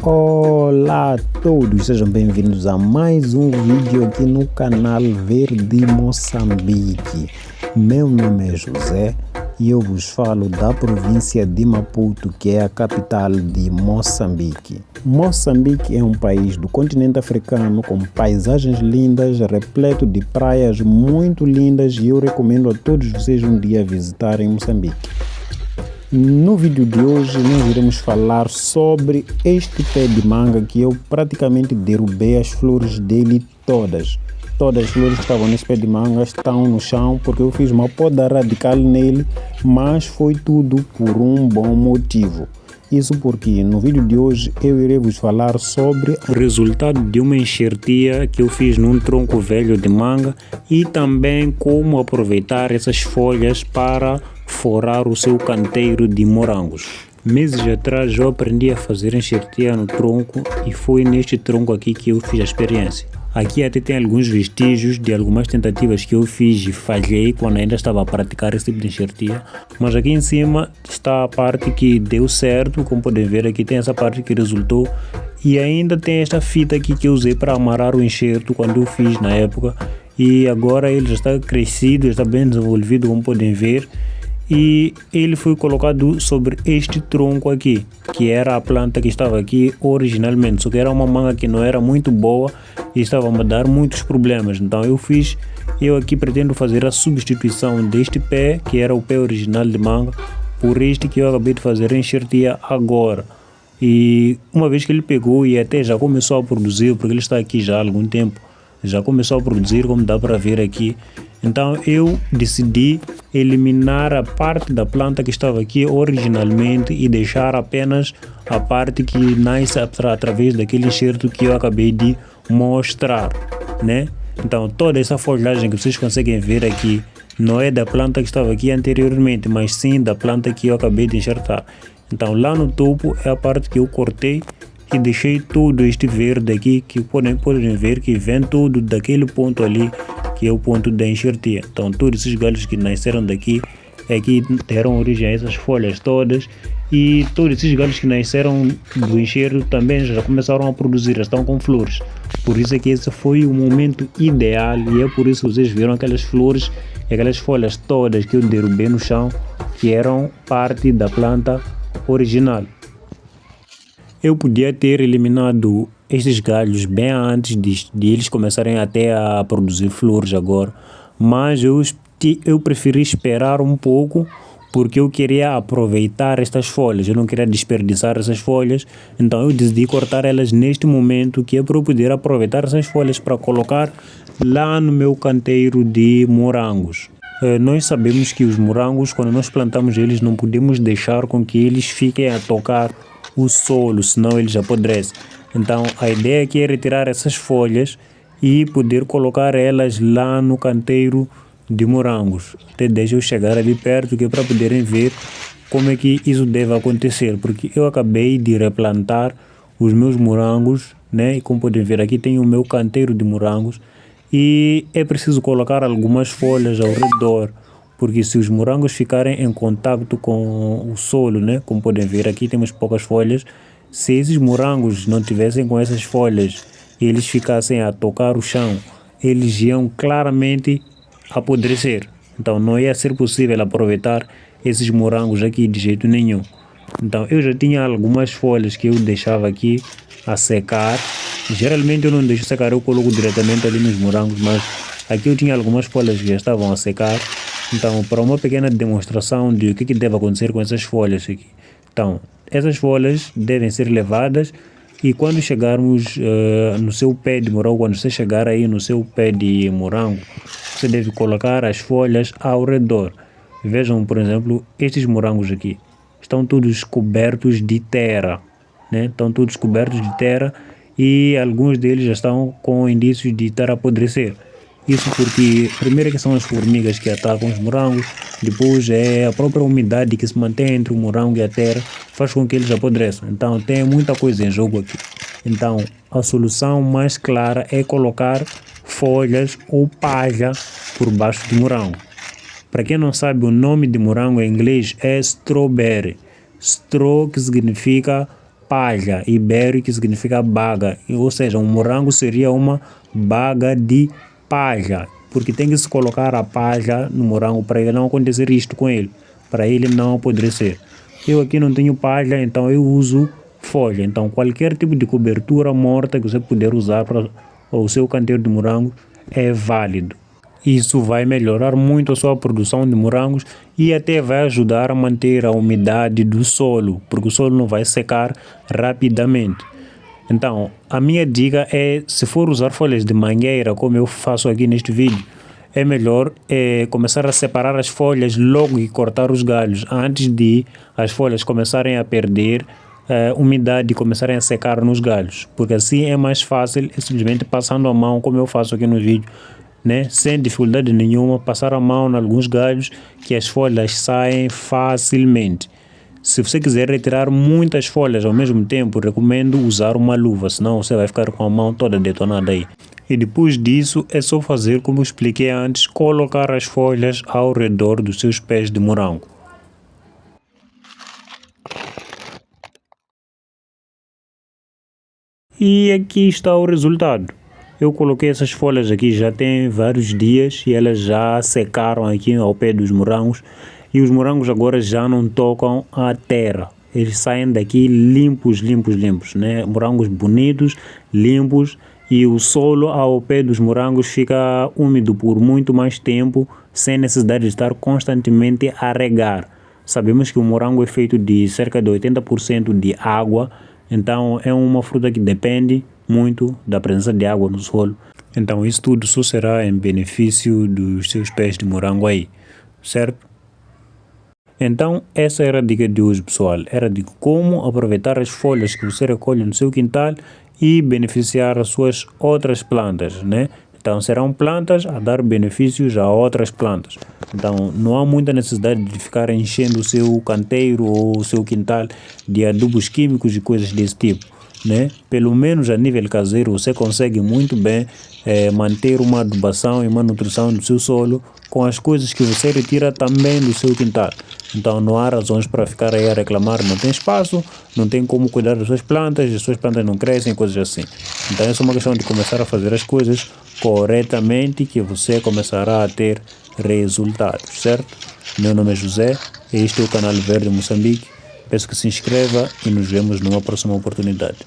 Olá a todos, sejam bem-vindos a mais um vídeo aqui no canal Verde Moçambique. Meu nome é José e eu vos falo da província de Maputo, que é a capital de Moçambique. Moçambique é um país do continente africano com paisagens lindas, repleto de praias muito lindas, e eu recomendo a todos vocês um dia visitarem Moçambique. No vídeo de hoje nós iremos falar sobre este pé de manga que eu praticamente derrubei as flores dele todas. Todas as flores que estavam nesse pé de manga estão no chão porque eu fiz uma poda radical nele, mas foi tudo por um bom motivo. Isso porque no vídeo de hoje eu irei vos falar sobre o resultado de uma enxertia que eu fiz num tronco velho de manga e também como aproveitar essas folhas para forar o seu canteiro de morangos. Meses atrás eu aprendi a fazer enxertia no tronco e foi neste tronco aqui que eu fiz a experiência. Aqui até tem alguns vestígios de algumas tentativas que eu fiz e falhei quando ainda estava a praticar esse tipo de enxertia, mas aqui em cima está a parte que deu certo. Como podem ver, aqui tem essa parte que resultou, e ainda tem esta fita aqui que eu usei para amarrar o enxerto quando eu fiz na época, e agora ele já está crescido, está bem desenvolvido, como podem ver. E ele foi colocado sobre este tronco aqui, que era a planta que estava aqui originalmente, só que era uma manga que não era muito boa e estava a me dar muitos problemas. Então eu aqui pretendo fazer a substituição deste pé, que era o pé original de manga, por este que eu acabei de fazer a enxertia agora. E uma vez que ele pegou e até já começou a produzir, porque ele está aqui já há algum tempo, já começou a produzir, como dá para ver aqui. Então eu decidi eliminar a parte da planta que estava aqui originalmente e deixar apenas a parte que nasce através daquele enxerto que eu acabei de mostrar, né? Então toda essa folhagem que vocês conseguem ver aqui não é da planta que estava aqui anteriormente, mas sim da planta que eu acabei de enxertar. Então lá no topo é a parte que eu cortei e deixei todo este verde aqui, que podem ver que vem tudo daquele ponto ali, que é o ponto da enxertia. Então todos esses galhos que nasceram daqui é que deram origem a essas folhas todas, e todos esses galhos que nasceram do enxerto também já começaram a produzir, já estão com flores. Por isso é que esse foi o momento ideal, e é por isso que vocês viram aquelas flores, aquelas folhas todas que eu derrubei no chão, que eram parte da planta original. Eu podia ter eliminado estes galhos bem antes de eles começarem até a produzir flores agora, mas eu preferi esperar um pouco porque eu queria aproveitar estas folhas, eu não queria desperdiçar essas folhas. Então eu decidi cortar elas neste momento, que é para eu poder aproveitar essas folhas para colocar lá no meu canteiro de morangos. Nós sabemos que os morangos, quando nós plantamos eles, não podemos deixar com que eles fiquem a tocar o solo, senão eles apodrecem. Então a ideia aqui é retirar essas folhas e poder colocar elas lá no canteiro de morangos. Até deixa eu chegar ali perto, que é para poderem ver como é que isso deve acontecer, porque eu acabei de replantar os meus morangos, né? E como podem ver, aqui tem o meu canteiro de morangos e é preciso colocar algumas folhas ao redor, porque se os morangos ficarem em contato com o solo, né, como podem ver, aqui temos poucas folhas. Se esses morangos não tivessem com essas folhas e eles ficassem a tocar o chão, eles iam claramente apodrecer. Então não ia ser possível aproveitar esses morangos aqui de jeito nenhum. Então eu já tinha algumas folhas que eu deixava aqui a secar. Geralmente eu não deixo secar, eu coloco diretamente ali nos morangos, mas aqui eu tinha algumas folhas que já estavam a secar. Então, para uma pequena demonstração de o que deve acontecer com essas folhas aqui. Então, essas folhas devem ser levadas, e quando chegarmos no seu pé de morango, quando você chegar aí no seu pé de morango, você deve colocar as folhas ao redor. Vejam, por exemplo, estes morangos aqui estão todos cobertos de terra, né? Estão todos cobertos de terra e alguns deles já estão com indícios de estar a apodrecer. Isso porque, primeiro, que são as formigas que atacam os morangos, depois é a própria umidade que se mantém entre o morango e a terra, faz com que eles apodreçam. Então tem muita coisa em jogo aqui. Então a solução mais clara é colocar folhas ou palha por baixo do morango. Para quem não sabe, o nome de morango em inglês é strawberry. Straw, que significa palha, ibério, que significa baga, ou seja, um morango seria uma baga de palha, porque tem que se colocar a palha no morango para ele não acontecer isto com ele, para ele não apodrecer. Eu aqui não tenho palha, então eu uso folha. Então qualquer tipo de cobertura morta que você puder usar para o seu canteiro de morango é válido. Isso vai melhorar muito a sua produção de morangos e até vai ajudar a manter a umidade do solo, porque o solo não vai secar rapidamente. Então, a minha dica é, se for usar folhas de mangueira, como eu faço aqui neste vídeo, é melhor começar a separar as folhas logo e cortar os galhos, antes de as folhas começarem a perder umidade e começarem a secar nos galhos, porque assim é mais fácil, simplesmente passando a mão, como eu faço aqui no vídeo, né? Sem dificuldade nenhuma, passar a mão em alguns galhos que as folhas saem facilmente. Se você quiser retirar muitas folhas ao mesmo tempo, recomendo usar uma luva, senão você vai ficar com a mão toda detonada aí. E depois disso é só fazer como eu expliquei antes, colocar as folhas ao redor dos seus pés de morango. E aqui está o resultado. Eu coloquei essas folhas aqui já tem vários dias e elas já secaram aqui ao pé dos morangos. E os morangos agora já não tocam a terra. Eles saem daqui limpos, né? Morangos bonitos, limpos. E o solo ao pé dos morangos fica úmido por muito mais tempo, sem necessidade de estar constantemente a regar. Sabemos que o morango é feito de cerca de 80% de água. Então é uma fruta que depende muito da presença de água no solo. Então isso tudo só será em benefício dos seus pés de morango aí, certo? Então essa era a dica de hoje, pessoal. Era de como aproveitar as folhas que você recolhe no seu quintal e beneficiar as suas outras plantas, né? Então serão plantas a dar benefícios a outras plantas. Então não há muita necessidade de ficar enchendo o seu canteiro ou o seu quintal de adubos químicos e coisas desse tipo, né? Pelo menos a nível caseiro você consegue muito bem manter uma adubação e uma nutrição do seu solo com as coisas que você retira também do seu quintal. Então não há razões para ficar aí a reclamar, não tem espaço, não tem como cuidar das suas plantas não crescem, coisas assim. Então é só uma questão de começar a fazer as coisas corretamente que você começará a ter resultados, certo? Meu nome é José, este é o canal Verde Moçambique. Peço que se inscreva e nos vemos numa próxima oportunidade.